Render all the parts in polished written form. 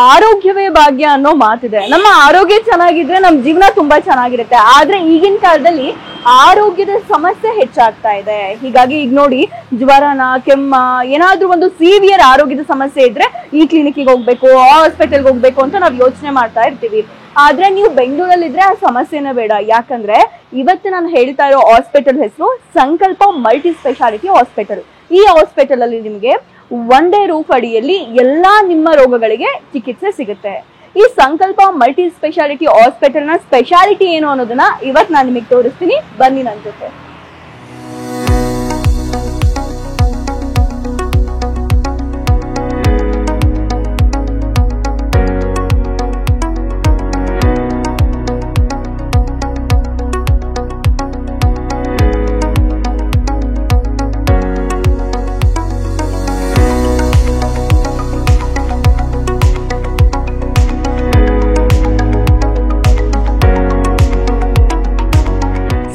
ಆರೋಗ್ಯವೇ ಭಾಗ್ಯ ಅನ್ನೋ ಮಾತಿದೆ. ನಮ್ಮ ಆರೋಗ್ಯ ಚೆನ್ನಾಗಿದ್ರೆ ನಮ್ ಜೀವನ ತುಂಬಾ ಚೆನ್ನಾಗಿರುತ್ತೆ. ಆದ್ರೆ ಈಗಿನ ಕಾಲದಲ್ಲಿ ಆರೋಗ್ಯದ ಸಮಸ್ಯೆ ಹೆಚ್ಚಾಗ್ತಾ ಇದೆ. ಹೀಗಾಗಿ ಈಗ ನೋಡಿ, ಜ್ವರನ, ಕೆಮ್ಮ, ಏನಾದ್ರೂ ಒಂದು ಸಿವಿಯರ್ ಆರೋಗ್ಯದ ಸಮಸ್ಯೆ ಇದ್ರೆ ಈ ಕ್ಲಿನಿಕ್ಗೆ ಹೋಗ್ಬೇಕು, ಆ ಹಾಸ್ಪಿಟಲ್ಗೆ ಹೋಗ್ಬೇಕು ಅಂತ ನಾವು ಯೋಚನೆ ಮಾಡ್ತಾ ಇರ್ತೀವಿ. ಆದ್ರೆ ನೀವು ಬೆಂಗಳೂರಲ್ಲಿ ಇದ್ರೆ ಆ ಸಮಸ್ಯೆನೇ ಬೇಡ. ಯಾಕಂದ್ರೆ ಇವತ್ತು ನಾನು ಹೇಳ್ತಾ ಇರೋ ಹಾಸ್ಪಿಟಲ್ ಹೆಸರು ಸಂಕಲ್ಪ ಮಲ್ಟಿ ಸ್ಪೆಷಾಲಿಟಿ ಹಾಸ್ಪಿಟಲ್. ಈ ಹಾಸ್ಪಿಟಲ್ ಅಲ್ಲಿ ನಿಮ್ಗೆ ಒಂದೇ ರೂಫ್ ಅಡಿಯಲ್ಲಿ ಎಲ್ಲಾ ನಿಮ್ಮ ರೋಗಗಳಿಗೆ ಚಿಕಿತ್ಸೆ ಸಿಗುತ್ತೆ. ಈ ಸಂಕಲ್ಪ ಮಲ್ಟಿ ಸ್ಪೆಷಾಲಿಟಿ ಹಾಸ್ಪಿಟಲ್ ನ ಸ್ಪೆಷಾಲಿಟಿ ಏನು ಅನ್ನೋದನ್ನ ಇವತ್ತು ನಾನು ನಿಮಗೆ ತೋರಿಸ್ತೀನಿ. ಬನ್ನಿ ನನ್ನ ಜೊತೆ.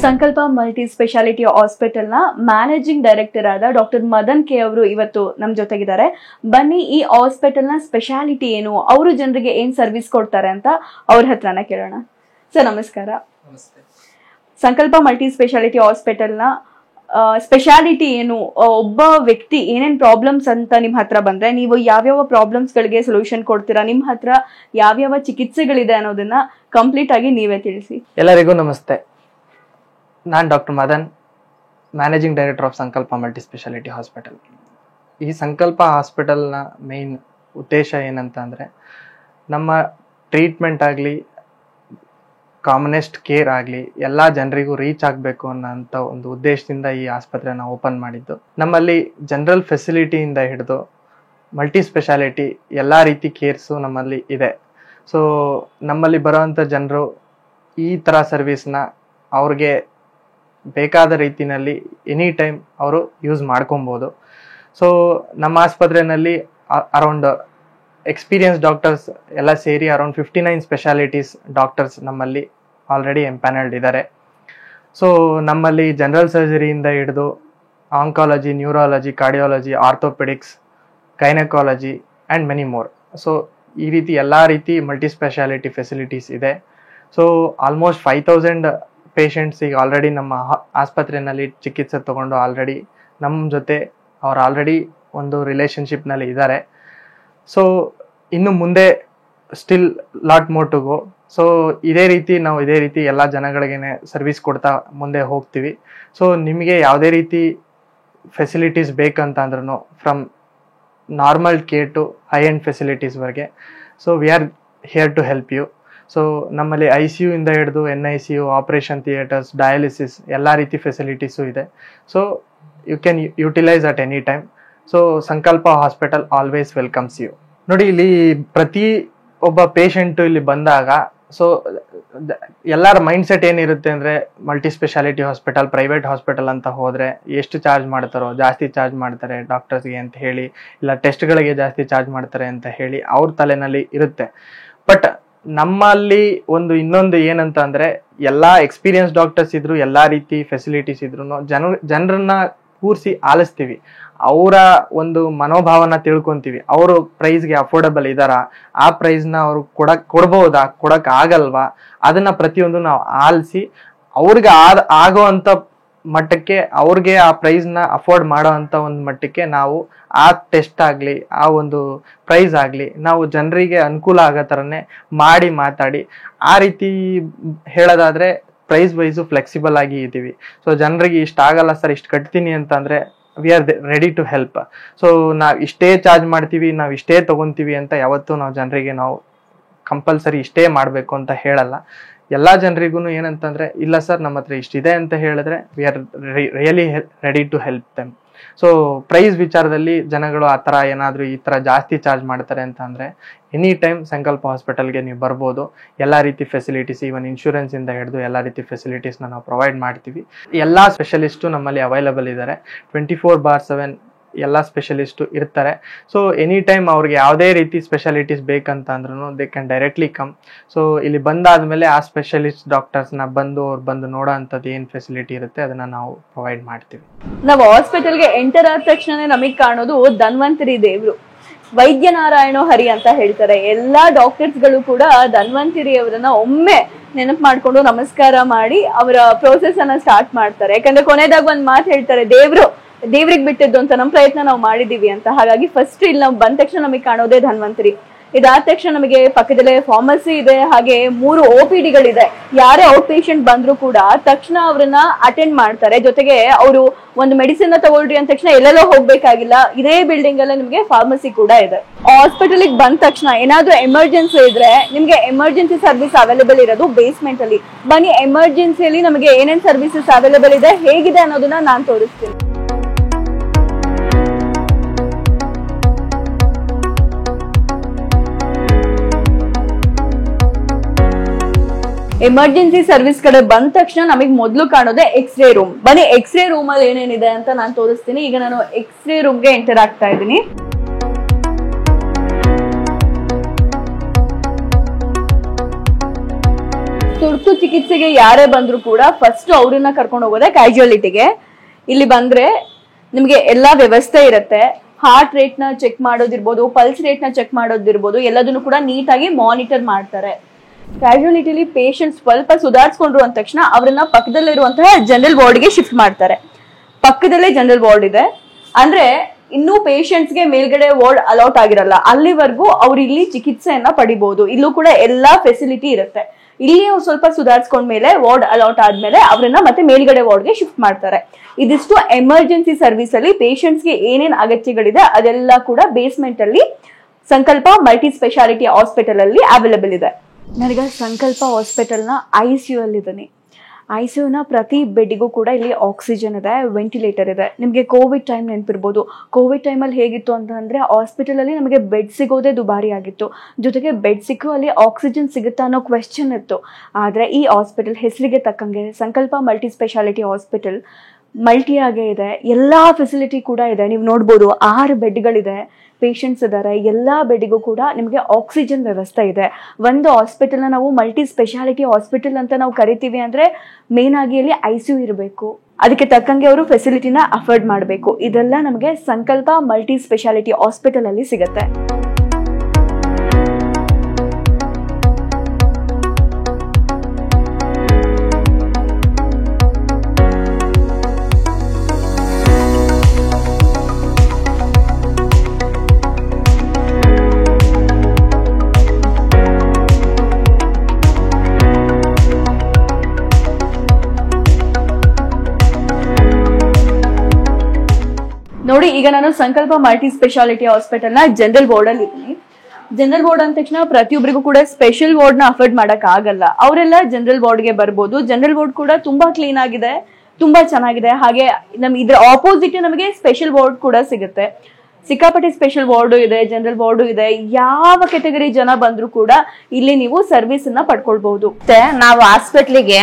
ಸಂಕಲ್ಪ ಮಲ್ಟಿ ಸ್ಪೆಷಾಲಿಟಿ ಹಾಸ್ಪಿಟಲ್ ನ ಮ್ಯಾನೇಜಿಂಗ್ ಡೈರೆಕ್ಟರ್ ಆದ ಡಾಕ್ಟರ್ ಮದನ್ ಕೆ ಅವರು ಇವತ್ತು ನಮ್ ಜೊತೆಗಿದ್ದಾರೆ. ಬನ್ನಿ ಈ ಹಾಸ್ಪಿಟಲ್ ನ ಸ್ಪೆಷಾಲಿಟಿ ಏನು, ಅವರು ಜನರಿಗೆ ಏನ್ ಸರ್ವಿಸ್ ಕೊಡ್ತಾರೆ ಅಂತ ಅವ್ರ ಹತ್ರನೇ ಕೇಳೋಣ. ಸರ್ ನಮಸ್ಕಾರ. ಸಂಕಲ್ಪ ಮಲ್ಟಿ ಸ್ಪೆಷಾಲಿಟಿ ಹಾಸ್ಪಿಟಲ್ ನ ಸ್ಪೆಷಾಲಿಟಿ ಏನು, ಒಬ್ಬ ವ್ಯಕ್ತಿ ಏನೇನ್ ಪ್ರಾಬ್ಲಮ್ಸ್ ಅಂತ ನಿಮ್ ಹತ್ರ ಬಂದ್ರೆ ನೀವು ಯಾವ್ಯಾವ ಪ್ರಾಬ್ಲಮ್ಸ್ ಗಳಿಗೆ ಸೊಲ್ಯೂಷನ್ ಕೊಡ್ತೀರಾ, ನಿಮ್ ಹತ್ರ ಯಾವ್ಯಾವ ಚಿಕಿತ್ಸೆಗಳಿದೆ ಅನ್ನೋದನ್ನ ಕಂಪ್ಲೀಟ್ ಆಗಿ ನೀವೇ ತಿಳಿಸಿ. ಎಲ್ಲರಿಗೂ ನಮಸ್ತೆ. ನಾನು doctor Madan, managing director of ಸಂಕಲ್ಪ ಮಲ್ಟಿ ಸ್ಪೆಷಾಲಿಟಿ ಹಾಸ್ಪಿಟಲ್. ಈ ಸಂಕಲ್ಪ ಹಾಸ್ಪಿಟಲ್ನ ಮೇನ್ ಉದ್ದೇಶ ಏನಂತ ಅಂದರೆ, ನಮ್ಮ ಟ್ರೀಟ್ಮೆಂಟ್ ಆಗಲಿ, ಕಾಮನೆಸ್ಟ್ ಕೇರ್ ಆಗಲಿ ಎಲ್ಲ ಜನರಿಗೂ ರೀಚ್ ಆಗಬೇಕು ಅನ್ನೋಂಥ ಒಂದು ಉದ್ದೇಶದಿಂದ ಈ ಆಸ್ಪತ್ರೆನ ಓಪನ್ ಮಾಡಿದ್ದು. ನಮ್ಮಲ್ಲಿ ಜನರಲ್ ಫೆಸಿಲಿಟಿಯಿಂದ ಹಿಡಿದು ಮಲ್ಟಿ ಸ್ಪೆಷಾಲಿಟಿ ಎಲ್ಲ ರೀತಿ ಕೇರ್ಸು ನಮ್ಮಲ್ಲಿ ಇದೆ. ಸೊ ನಮ್ಮಲ್ಲಿ ಬರೋವಂಥ ಜನರು ಈ ಥರ ಸರ್ವಿಸ್ನ ಅವ್ರಿಗೆ ಬೇಕಾದ ರೀತಿಯಲ್ಲಿ ಎನಿ ಟೈಮ್ ಅವರು ಯೂಸ್ ಮಾಡ್ಕೊಬೋದು. ಸೊ ನಮ್ಮ ಆಸ್ಪತ್ರೆಯಲ್ಲಿ ಅರೌಂಡ್ ಎಕ್ಸ್ಪೀರಿಯನ್ಸ್ ಡಾಕ್ಟರ್ಸ್ ಎಲ್ಲ ಸೇರಿ ಅರೌಂಡ್ 59 ಸ್ಪೆಷಾಲಿಟೀಸ್ ಡಾಕ್ಟರ್ಸ್ ನಮ್ಮಲ್ಲಿ ಆಲ್ರೆಡಿ ಎಂಪ್ಯಾನಲ್ಡ್ ಇದ್ದಾರೆ. ಸೊ ನಮ್ಮಲ್ಲಿ ಜನರಲ್ ಸರ್ಜರಿಯಿಂದ ಹಿಡಿದು oncology, neurology, cardiology, orthopaedics, gynaecology and many more. So ಈ ರೀತಿ ಎಲ್ಲ ರೀತಿ ಮಲ್ಟಿ ಸ್ಪೆಷಾಲಿಟಿ ಫೆಸಿಲಿಟೀಸ್ ಇದೆ. ಸೊ ಆಲ್ಮೋಸ್ಟ್ 5000 ಪೇಷಂಟ್ಸ್ ಈಗ ಆಲ್ರೆಡಿ ನಮ್ಮ ಆಸ್ಪತ್ರೆಯಲ್ಲಿ ಚಿಕಿತ್ಸೆ ತಗೊಂಡು ಆಲ್ರೆಡಿ ನಮ್ಮ ಜೊತೆ ಅವ್ರು ಆಲ್ರೆಡಿ ಒಂದು ರಿಲೇಷನ್ಶಿಪ್ನಲ್ಲಿ ಇದ್ದಾರೆ. ಸೊ ಇನ್ನು ಮುಂದೆ still lot more to go. So ಇದೇ ರೀತಿ ಎಲ್ಲ ಜನಗಳಿಗೇನೆ ಸರ್ವಿಸ್ ಕೊಡ್ತಾ ಮುಂದೆ ಹೋಗ್ತೀವಿ. ಸೊ ನಿಮಗೆ ಯಾವುದೇ ರೀತಿ ಫೆಸಿಲಿಟೀಸ್ ಬೇಕಂತ ಅಂದ್ರೂ from normal care to high end ಫೆಸಿಲಿಟೀಸ್ವರೆಗೆ, so we are here to help you. So ನಮ್ಮಲ್ಲಿ ICU ಇಂದ ಹಿಡಿದು NICU, ಆಪರೇಷನ್ ಥಿಯೇಟರ್ಸ್, ಡಯಾಲಿಸಿಸ್ ಎಲ್ಲ ರೀತಿ ಫೆಸಿಲಿಟೀಸು ಇದೆ. So you can utilise at any time. So Sankalpa hospital always welcomes you. ನೋಡಿ, ಇಲ್ಲಿ ಪ್ರತಿ ಒಬ್ಬ ಪೇಷಂಟು ಇಲ್ಲಿ ಬಂದಾಗ ಸೊ ಎಲ್ಲರ ಮೈಂಡ್ ಸೆಟ್ ಏನಿರುತ್ತೆ ಅಂದರೆ, multi speciality hospital, private hospital ಅಂತ ಹೋದರೆ ಎಷ್ಟು ಚಾರ್ಜ್ ಮಾಡ್ತಾರೋ, ಜಾಸ್ತಿ ಚಾರ್ಜ್ ಮಾಡ್ತಾರೆ ಡಾಕ್ಟರ್ಸ್ಗೆ ಅಂತ ಹೇಳಿ, ಇಲ್ಲ ಟೆಸ್ಟ್ಗಳಿಗೆ ಜಾಸ್ತಿ ಚಾರ್ಜ್ ಮಾಡ್ತಾರೆ ಅಂತ ಹೇಳಿ ಅವ್ರ ತಲೆನಲ್ಲಿ ಇರುತ್ತೆ. ಬಟ್ ನಮ್ಮಲ್ಲಿ ಇನ್ನೊಂದು ಏನಂತ ಅಂದ್ರೆ, ಎಲ್ಲಾ ಎಕ್ಸ್ಪೀರಿಯನ್ಸ್ ಡಾಕ್ಟರ್ಸ್ ಇದ್ರು, ಎಲ್ಲಾ ರೀತಿ ಫೆಸಿಲಿಟೀಸ್ ಇದ್ರು ಜನರನ್ನ ಕೂರಿಸಿ ಆಲಿಸ್ತೀವಿ. ಅವರ ಒಂದು ಮನೋಭಾವನ ತಿಳ್ಕೊಂತೀವಿ. ಅವರು ಪ್ರೈಸ್ಗೆ ಅಫೋರ್ಡಬಲ್ ಇದಾರ, ಆ ಪ್ರೈಸ್ನ ಅವ್ರು ಕೊಡ್ಬೋದಾ, ಕೊಡಕ್ ಆಗಲ್ವಾ, ಅದನ್ನ ಪ್ರತಿಯೊಂದು ನಾವು ಆಲಿಸಿ ಅವ್ರಿಗೆ ಆಗೋ ಅಂತ ಮಟ್ಟಕ್ಕೆ, ಅವ್ರಿಗೆ ಆ ಪ್ರೈಸ್ನ ಅಫೋರ್ಡ್ ಮಾಡೋ ಅಂತ ಒಂದು ಮಟ್ಟಕ್ಕೆ ನಾವು ಆ ಟೆಸ್ಟ್ ಆಗಲಿ, ಆ ಒಂದು ಪ್ರೈಸ್ ಆಗಲಿ ನಾವು ಜನರಿಗೆ ಅನುಕೂಲ ಆಗೋ ಥರನೇ ಮಾಡಿ ಮಾತಾಡಿ, ಆ ರೀತಿ ಹೇಳೋದಾದ್ರೆ ಪ್ರೈಸ್ ವೈಸು ಫ್ಲೆಕ್ಸಿಬಲ್ ಆಗಿ ಇದ್ದೀವಿ. ಸೊ ಜನರಿಗೆ ಇಷ್ಟ ಆಗಲ್ಲ ಸರ್, ಇಷ್ಟು ಕಟ್ತೀನಿ ಅಂತಂದರೆ we are ready to help. So ನಾವು ಇಷ್ಟೇ ಚಾರ್ಜ್ ಮಾಡ್ತೀವಿ, ನಾವು ಇಷ್ಟೇ ತಗೊತೀವಿ ಅಂತ ಯಾವತ್ತೂ ನಾವು ಜನರಿಗೆ ನಾವು ಕಂಪಲ್ಸರಿ ಇಷ್ಟೇ ಮಾಡಬೇಕು ಅಂತ ಹೇಳಲ್ಲ. ಎಲ್ಲ ಜನರಿಗೂ ಏನಂತಂದ್ರೆ, ಇಲ್ಲ ಸರ್ ನಮ್ಮ ಹತ್ರ ಇಷ್ಟಿದೆ ಅಂತ ಹೇಳಿದ್ರೆ we are really ready to help them. So price ವಿಚಾರದಲ್ಲಿ ಜನಗಳು ಆ ಥರ ಏನಾದರೂ ಈ ಥರ ಜಾಸ್ತಿ ಚಾರ್ಜ್ ಮಾಡ್ತಾರೆ ಅಂತ ಅಂದರೆ, ಎನಿ ಟೈಮ್ ಸಂಕಲ್ಪ ಹಾಸ್ಪಿಟಲ್ಗೆ ನೀವು ಬರ್ಬೋದು. ಎಲ್ಲ ರೀತಿ ಫೆಸಿಲಿಟೀಸ್, ಈವನ್ ಇನ್ಶೂರೆನ್ಸ್ ಇಂದ ಹಿಡಿದು ಎಲ್ಲ ರೀತಿ ಫೆಸಿಲಿಟೀಸ್ನ ನಾವು ಪ್ರೊವೈಡ್ ಮಾಡ್ತೀವಿ. ಎಲ್ಲ ಸ್ಪೆಷಲಿಸ್ಟು ನಮ್ಮಲ್ಲಿ ಅವೈಲಬಲ್ ಇದ್ದಾರೆ. 24/7 ಎಲ್ಲ ಸ್ಪೆಷಲಿಸ್ಟು ಇರ್ತಾರೆ. ಸೊ ಎನಿ ಟೈಮ್ ಅವ್ರಿಗೆ ಯಾವುದೇ ರೀತಿ ಸ್ಪೆಷಾಲಿಟೀಸ್ ಬೇಕಂತ ಅಂದ್ರೂ they can directly come. So ಇಲ್ಲಿ ಬಂದಾದ್ಮೇಲೆ ಆ ಸ್ಪೆಷಲಿಸ್ಟ್ ಡಾಕ್ಟರ್ಸ್ನ ಬಂದು ನೋಡೋ ಅಂಥದ್ದು ಏನು ಫೆಸಿಲಿಟಿ ಇರುತ್ತೆ ಅದನ್ನ ನಾವು ಪ್ರೊವೈಡ್ ಮಾಡ್ತೀವಿ. ನಾವು ಹಾಸ್ಪಿಟಲ್ಗೆ ಎಂಟರ್ ಆದ ತಕ್ಷಣ ನಮಗೆ ಕಾಣೋದು ಧನ್ವಂತರಿ ದೇವರು. ವೈದ್ಯನಾರಾಯಣ ಹರಿ ಅಂತ ಹೇಳ್ತಾರೆ. ಎಲ್ಲಾ ಡಾಕ್ಟರ್ಸ್ ಗಳು ಕೂಡ ಧನ್ವಂತರಿ ಅವರನ್ನ ಒಮ್ಮೆ ನೆನಪು ಮಾಡ್ಕೊಂಡು ನಮಸ್ಕಾರ ಮಾಡಿ ಅವರ ಪ್ರೋಸೆಸ್ ಅನ್ನ ಸ್ಟಾರ್ಟ್ ಮಾಡ್ತಾರೆ. ಯಾಕಂದ್ರೆ ಕೊನೆದಾಗ ಒಂದ್ ಮಾತು ಹೇಳ್ತಾರೆ, ದೇವ್ರಿಗೆ ಬಿಟ್ಟಿದ್ದು ಅಂತ, ನಮ್ ಪ್ರಯತ್ನ ನಾವು ಮಾಡಿದೀವಿ ಅಂತ. ಹಾಗಾಗಿ ಫಸ್ಟ್ ಇಲ್ಲಿ ನಾವು ಬಂದ ತಕ್ಷಣ ನಮಗೆ ಕಾಣೋದೇ ಧನ್ವಂತರಿ. ಇದಾದ ತಕ್ಷಣ ನಮಗೆ ಪಕ್ಕದಲ್ಲೇ ಫಾರ್ಮಸಿ ಇದೆ, ಹಾಗೆ 3 OPD ಗಳಿದೆ. ಯಾರೇ ಔಟ್ ಪೇಷಂಟ್ ಬಂದ್ರು ಕೂಡ ತಕ್ಷಣ ಅವ್ರನ್ನ ಅಟೆಂಡ್ ಮಾಡ್ತಾರೆ. ಜೊತೆಗೆ ಅವರು ಒಂದು ಮೆಡಿಸಿನ್ ತಗೊಳ್ರಿ ಅಂದ ತಕ್ಷಣ ಎಲ್ಲೆಲ್ಲೋ ಹೋಗ್ಬೇಕಾಗಿಲ್ಲ, ಇದೇ ಬಿಲ್ಡಿಂಗ್ ಅಲ್ಲೇ ನಿಮ್ಗೆ ಫಾರ್ಮಸಿ ಕೂಡ ಇದೆ. ಹಾಸ್ಪಿಟಲ್ ಬಂದ ತಕ್ಷಣ ಏನಾದ್ರೂ ಎಮರ್ಜೆನ್ಸಿ ಇದ್ರೆ ನಿಮ್ಗೆ ಎಮರ್ಜೆನ್ಸಿ ಸರ್ವಿಸ್ ಅವೈಲೇಬಲ್ ಇರೋದು ಬೇಸ್ಮೆಂಟ್ ಅಲ್ಲಿ. ಬನ್ನಿ, ಎಮರ್ಜೆನ್ಸಿಯಲ್ಲಿ ನಮಗೆ ಏನೇನ್ ಸರ್ವಿಸಸ್ ಅವೈಲೇಬಲ್ ಇದೆ, ಹೇಗಿದೆ ಅನ್ನೋದನ್ನ ನಾನ್ ತೋರಿಸ್ತೀನಿ. ಎಮರ್ಜೆನ್ಸಿ ಸರ್ವಿಸ್ ಕಡೆ ಬಂದ ತಕ್ಷಣ ನಮಗೆ ಮೊದಲು ಕಾಣೋದೆ ಎಕ್ಸ್ರೇ ರೂಮ್. ಬನ್ನಿ, ಎಕ್ಸ್ರೇ ರೂಮ್ ಅಲ್ಲಿ ಏನೇನಿದೆ ಅಂತ ನಾನು ತೋರಿಸ್ತೀನಿ. ಈಗ ನಾನು ಎಕ್ಸ್ರೇ ರೂಮ್ಗೆ ಎಂಟರ್ ಆಗ್ತಾ ಇದ್ದೀನಿ. ತುರ್ತು ಚಿಕಿತ್ಸೆಗೆ ಯಾರೇ ಬಂದ್ರು ಕೂಡ ಫಸ್ಟ್ ಅವ್ರನ್ನ ಕರ್ಕೊಂಡು ಹೋಗೋದೆ ಕ್ಯಾಶುಯಾಲಿಟಿಗೆ. ಇಲ್ಲಿ ಬಂದ್ರೆ ನಿಮ್ಗೆ ಎಲ್ಲಾ ವ್ಯವಸ್ಥೆ ಇರುತ್ತೆ. ಹಾರ್ಟ್ ರೇಟ್ ನ ಚೆಕ್ ಮಾಡೋದಿರ್ಬೋದು, ಪಲ್ಸ್ ರೇಟ್ ನ ಚೆಕ್ ಮಾಡೋದಿರ್ಬೋದು, ಎಲ್ಲದನ್ನು ಕೂಡ ನೀಟಾಗಿ ಮಾನಿಟರ್ ಮಾಡ್ತಾರೆ. ಕ್ಯಾಶುಯಾಲಿಟಿಲಿ ಪೇಷಂಟ್ ಸ್ವಲ್ಪ ಸುಧಾರಿಸ್ಕೊಂಡ್ರು ಅಂದ ತಕ್ಷಣ ಅವ್ರನ್ನ ಪಕ್ಕದಲ್ಲಿರುವಂತಹ ಜನರಲ್ ವಾರ್ಡ್ಗೆ ಶಿಫ್ಟ್ ಮಾಡ್ತಾರೆ. ಪಕ್ಕದಲ್ಲೇ ಜನರಲ್ ವಾರ್ಡ್ ಇದೆ ಅಂದ್ರೆ ಇನ್ನೂ ಪೇಷಂಟ್ಸ್ಗೆ ಮೇಲ್ಗಡೆ ವಾರ್ಡ್ ಅಲೌಟ್ ಆಗಿರಲ್ಲ, ಅಲ್ಲಿವರೆಗೂ ಅವ್ರು ಇಲ್ಲಿ ಚಿಕಿತ್ಸೆಯನ್ನ ಪಡಿಬಹುದು. ಇಲ್ಲೂ ಕೂಡ ಎಲ್ಲಾ ಫೆಸಿಲಿಟಿ ಇರುತ್ತೆ. ಇಲ್ಲಿ ಸ್ವಲ್ಪ ಸುಧಾರಿಸ್ಕೊಂಡ್ಮೇಲೆ ವಾರ್ಡ್ ಅಲೌಟ್ ಆದ್ಮೇಲೆ ಅವ್ರನ್ನ ಮತ್ತೆ ಮೇಲ್ಗಡೆ ವಾರ್ಡ್ಗೆ ಶಿಫ್ಟ್ ಮಾಡ್ತಾರೆ. ಇದಿಷ್ಟು ಎಮರ್ಜೆನ್ಸಿ ಸರ್ವಿಸ್ ಅಲ್ಲಿ ಪೇಷಂಟ್ಸ್ಗೆ ಏನೇನ್ ಅಗತ್ಯಗಳಿದೆ ಅದೆಲ್ಲ ಕೂಡ ಬೇಸ್ಮೆಂಟ್ ಅಲ್ಲಿ ಸಂಕಲ್ಪ ಮಲ್ಟಿ ಸ್ಪೆಷಾಲಿಟಿ ಹಾಸ್ಪಿಟಲ್ ಅಲ್ಲಿ ಅವೈಲೇಬಲ್ ಇದೆ. ನನಗೆ ಸಂಕಲ್ಪ ಹಾಸ್ಪಿಟಲ್ ನ ICU ಅಲ್ಲಿ ಇದ್ದೀನಿ. ICU ನ ಪ್ರತಿ ಬೆಡ್ಡಿಗೂ ಕೂಡ ಇಲ್ಲಿ ಆಕ್ಸಿಜನ್ ಇದೆ, ವೆಂಟಿಲೇಟರ್ ಇದೆ. ನಿಮಗೆ ಕೋವಿಡ್ ಟೈಮ್ ನೆನಪಿರ್ಬೋದು. ಕೋವಿಡ್ ಟೈಮಲ್ಲಿ ಹೇಗಿತ್ತು ಅಂತಂದ್ರೆ ಹಾಸ್ಪಿಟಲ್ ಅಲ್ಲಿ ನಮಗೆ ಬೆಡ್ ಸಿಗೋದೇ ದುಬಾರಿ ಆಗಿತ್ತು. ಜೊತೆಗೆ ಬೆಡ್ ಸಿಕ್ಕರು ಅಲ್ಲಿ ಆಕ್ಸಿಜನ್ ಸಿಗುತ್ತಾ ಅನ್ನೋ ಕ್ವೆಶ್ಚನ್ ಇತ್ತು. ಆದ್ರೆ ಈ ಹಾಸ್ಪಿಟಲ್ ಹೆಸರಿಗೆ ತಕ್ಕಂಗೆ ಸಂಕಲ್ಪ ಮಲ್ಟಿ ಸ್ಪೆಷಾಲಿಟಿ ಹಾಸ್ಪಿಟಲ್ ಮಲ್ಟಿ ಆಗೇ ಇದೆ. ಎಲ್ಲಾ ಫೆಸಿಲಿಟಿ ಕೂಡ ಇದೆ. ನೀವು ನೋಡ್ಬೋದು 6 ಬೆಡ್ಗಳಿದೆ, ಪೇಷಂಟ್ಸ್ ಇದ್ದಾರೆ. ಎಲ್ಲಾ ಬೆಡ್ಡಿಗೂ ಕೂಡ ನಿಮಗೆ ಆಕ್ಸಿಜನ್ ವ್ಯವಸ್ಥೆ ಇದೆ. ಒಂದು ಹಾಸ್ಪಿಟಲ್ನ ನಾವು ಮಲ್ಟಿ ಸ್ಪೆಷಾಲಿಟಿ ಹಾಸ್ಪಿಟಲ್ ಅಂತ ನಾವು ಕರಿತೀವಿ ಅಂದ್ರೆ ಮೇನ್ ಆಗಿ ಅಲ್ಲಿ ICU ಇರಬೇಕು, ಅದಕ್ಕೆ ತಕ್ಕಂಗೆ ಅವರು ಫೆಸಿಲಿಟಿನ ಅಫೋರ್ಡ್ ಮಾಡಬೇಕು. ಇದೆಲ್ಲ ನಮಗೆ ಸಂಕಲ್ಪ ಮಲ್ಟಿ ಸ್ಪೆಷಾಲಿಟಿ ಹಾಸ್ಪಿಟಲ್ ಅಲ್ಲಿ ಸಿಗುತ್ತೆ. ನೋಡಿ, ಈಗ ನಾನು ಸಂಕಲ್ಪ ಮಲ್ಟಿ ಸ್ಪೆಷಾಲಿಟಿ ಹಾಸ್ಪಿಟಲ್ ನ ಜನರಲ್ ವಾರ್ಡ್ ಅಲ್ಲಿ ಇದ್ದೀನಿ. ಜನರಲ್ ವಾರ್ಡ್ ಅಂದ ತಕ್ಷಣ ಪ್ರತಿಯೊಬ್ಬರಿಗೂ ಕೂಡ ಸ್ಪೆಷಲ್ ವಾರ್ಡ್ ನ ಅಫೋರ್ಡ್ ಮಾಡಕ್ ಆಗಲ್ಲ, ಅವರೆಲ್ಲ ಜನರಲ್ ವಾರ್ಡ್ ಗೆ ಬರ್ಬೋದು. ಜನರಲ್ ವಾರ್ಡ್ ಕೂಡ ತುಂಬಾ ಕ್ಲೀನ್ ಆಗಿದೆ, ತುಂಬಾ ಚೆನ್ನಾಗಿದೆ. ಹಾಗೆ ಇದ್ರ ಆಪೋಸಿಟ್ ನಮಗೆ ಸ್ಪೆಷಲ್ ವಾರ್ಡ್ ಕೂಡ ಸಿಗುತ್ತೆ. ಸಿಕ್ಕಾಪಟ್ಟೆ ಸ್ಪೆಷಲ್ ವಾರ್ಡು ಇದೆ, ಜನರಲ್ ವಾರ್ಡು ಇದೆ. ಯಾವ ಕೆಟಗರಿ ಜನ ಬಂದ್ರು ಕೂಡ ಇಲ್ಲಿ ನೀವು ಸರ್ವಿಸ್ ಅನ್ನ ಪಡ್ಕೊಳ್ಬಹುದು. ನಾವು ಹಾಸ್ಪಿಟ್ಲಿಗೆ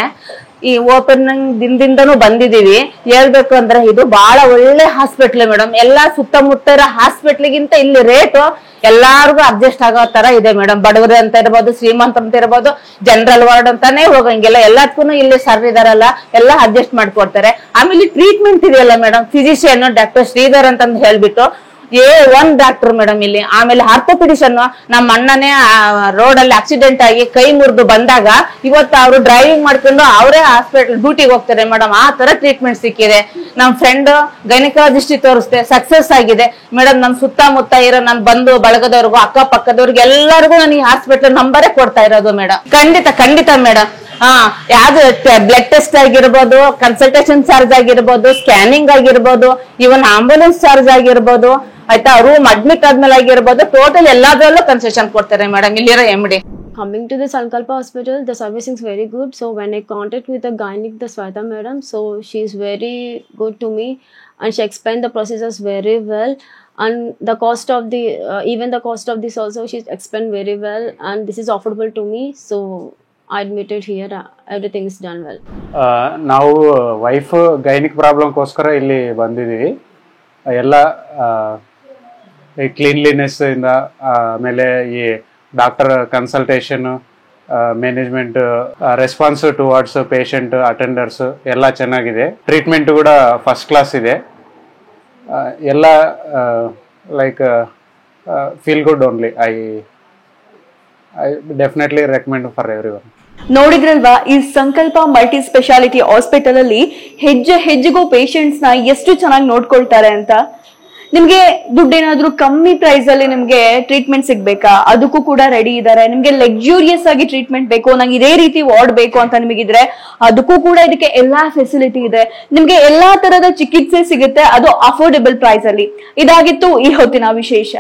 ಈ ಓಪನಿಂಗ್ ದಿನದಿಂದನೂ ಬಂದಿದೀವಿ. ಹೇಳ್ಬೇಕು ಅಂದ್ರೆ ಇದು ಬಹಳ ಒಳ್ಳೆ ಹಾಸ್ಪಿಟ್ಲ್ ಮೇಡಮ್. ಎಲ್ಲಾ ಸುತ್ತಮುತ್ತ ಇರೋ ಹಾಸ್ಪಿಟ್ಲಿಗಿಂತ ಇಲ್ಲಿ ರೇಟು ಎಲ್ಲಾರ್ಗು ಅಡ್ಜಸ್ಟ್ ಆಗೋ ತರ ಇದೆ ಮೇಡಮ್. ಬಡವರು ಅಂತ ಇರ್ಬೋದು, ಶ್ರೀಮಂತ ಅಂತ ಇರ್ಬೋದು, ಜನರಲ್ ವಾರ್ಡ್ ಅಂತಾನೆ ಹೋಗಂಗಿಲ್ಲ. ಎಲ್ಲದಕ್ಕೂ ಇಲ್ಲಿ ಸರ್ ಇದಾರಲ್ಲ, ಎಲ್ಲ ಅಡ್ಜಸ್ಟ್ ಮಾಡ್ಕೊಡ್ತಾರೆ. ಆಮೇಲೆ ಟ್ರೀಟ್ಮೆಂಟ್ ಇದೆಯಲ್ಲ ಮೇಡಮ್, ಫಿಸಿಷಿಯನ್ ಡಾಕ್ಟರ್ ಶ್ರೀಧರ್ ಅಂತಂದು ಹೇಳ್ಬಿಟ್ಟು A1 ಡಾಕ್ಟರ್ ಮೇಡಮ್ ಇಲ್ಲಿ. ಆಮೇಲೆ ಆರ್ಥೋಪೆಡಿಷನ್, ನಮ್ಮ ಅಣ್ಣನೇ ರೋಡ್ ಅಲ್ಲಿ ಆಕ್ಸಿಡೆಂಟ್ ಆಗಿ ಕೈ ಮುರಿದು ಬಂದಾಗ ಇವತ್ತು ಅವರು ಡ್ರೈವಿಂಗ್ ಮಾಡ್ಕೊಂಡು ಅವರೇ ಹಾಸ್ಪಿಟಲ್ ಡ್ಯೂಟಿಗೆ ಹೋಗ್ತಾರೆ ಮೇಡಮ್. ಆ ತರ ಟ್ರೀಟ್ಮೆಂಟ್ ಸಿಕ್ಕಿದೆ. ನಮ್ ಫ್ರೆಂಡ್ ಗೈನಕಾಲಜಿಸ್ಟ್ ತೋರಿಸ್ದೆ, ಸಕ್ಸಸ್ ಆಗಿದೆ ಮೇಡಮ್. ನಮ್ ಸುತ್ತಮುತ್ತ ಇರೋ ನನ್ ಬಂಧು ಬಳಗದವ್ರಿಗೂ ಅಕ್ಕಪಕ್ಕದವ್ರಿಗೆ ಎಲ್ಲರಿಗೂ ನಾನು ಈ ಹಾಸ್ಪಿಟಲ್ ನಂಬರೇ ಕೊಡ್ತಾ ಇರೋದು ಮೇಡಮ್. ಖಂಡಿತ ಮೇಡಮ್. ಯಾವ್ದು ಬ್ಲಡ್ ಟೆಸ್ಟ್ ಆಗಿರ್ಬೋದು, ಕನ್ಸಲ್ಟೇಷನ್ ಚಾರ್ಜ್ ಆಗಿರ್ಬೋದು, ಸ್ಕ್ಯಾನಿಂಗ್ ಆಗಿರ್ಬೋದು, ಇವನ್ ಆಂಬುಲೆನ್ಸ್ ಚಾರ್ಜ್ ಆಗಿರ್ಬೋದು, ಆಯ್ತಾ, ರೂಮ್ ಅಡ್ಮಿಟ್ ಆದ್ಮೇಲೆ ಆಗಿರ್ಬೋದು, ಟೋಟಲ್ ಎಲ್ಲಾದ್ರಲ್ಲೂ ಕನ್ಸೆಷನ್ ಕೊಡ್ತಾರೆ ಮೇಡಮ್ ಇಲ್ಲಿರೋ MD. Coming to the Sankalpa Hospital, the servicing is very good. So when I contact with the gynec, the Sweta madam, so she is very good to me and she explained the processes very well. And the cost of the even the cost of this also she explained very well, and this is affordable to me. So I admitted here, everything is done well. ನಾವು wife gynaec ಪ್ರಾಬ್ಲಮ್ಗೋಸ್ಕರ ಇಲ್ಲಿ ಬಂದಿದ್ದೀವಿ. ಎಲ್ಲ cleanliness ಇಂದ ಆಮೇಲೆ ಈ doctor consultation, management response towards patient, attenders ಎಲ್ಲ ಚೆನ್ನಾಗಿದೆ. Treatment ಕೂಡ ಫಸ್ಟ್ ಕ್ಲಾಸ್ ಇದೆ. ಎಲ್ಲ like feel good only. I definitely recommend for everyone. ನೋಡಿದ್ರಲ್ವಾ, ಈ ಸಂಕಲ್ಪ ಮಲ್ಟಿ ಸ್ಪೆಷಾಲಿಟಿ ಹಾಸ್ಪಿಟಲ್ ಅಲ್ಲಿ ಹೆಜ್ಜೆ ಹೆಜ್ಜೆಗೂ ಪೇಷಂಟ್ಸ್ ನ ಎಷ್ಟು ಚೆನ್ನಾಗಿ ನೋಡ್ಕೊಳ್ತಾರೆ ಅಂತ. ನಿಮ್ಗೆ ದುಡ್ಡೇನಾದ್ರೂ ಕಮ್ಮಿ ಪ್ರೈಸ್ ಅಲ್ಲಿ ನಿಮ್ಗೆ ಟ್ರೀಟ್ಮೆಂಟ್ ಸಿಗ್ಬೇಕಾ, ಅದಕ್ಕೂ ಕೂಡ ರೆಡಿ ಇದ್ದಾರೆ. ನಿಮ್ಗೆ ಲಕ್ಸುರಿಯಸ್ ಆಗಿ ಟ್ರೀಟ್ಮೆಂಟ್ ಬೇಕು, ನಂಗೆ ಇದೇ ರೀತಿ ವಾರ್ಡ್ ಬೇಕು ಅಂತ ನಿಮಗಿದ್ರೆ ಅದಕ್ಕೂ ಕೂಡ ಇದಕ್ಕೆ ಎಲ್ಲಾ ಫೆಸಿಲಿಟಿ ಇದೆ. ನಿಮ್ಗೆ ಎಲ್ಲಾ ತರದ ಚಿಕಿತ್ಸೆ ಸಿಗುತ್ತೆ, ಅದು ಅಫೋರ್ಡೆಬಲ್ ಪ್ರೈಸ್ ಅಲ್ಲಿ. ಇದಾಗಿತ್ತು ಈ ಹೊತ್ತಿನ ವಿಶೇಷ.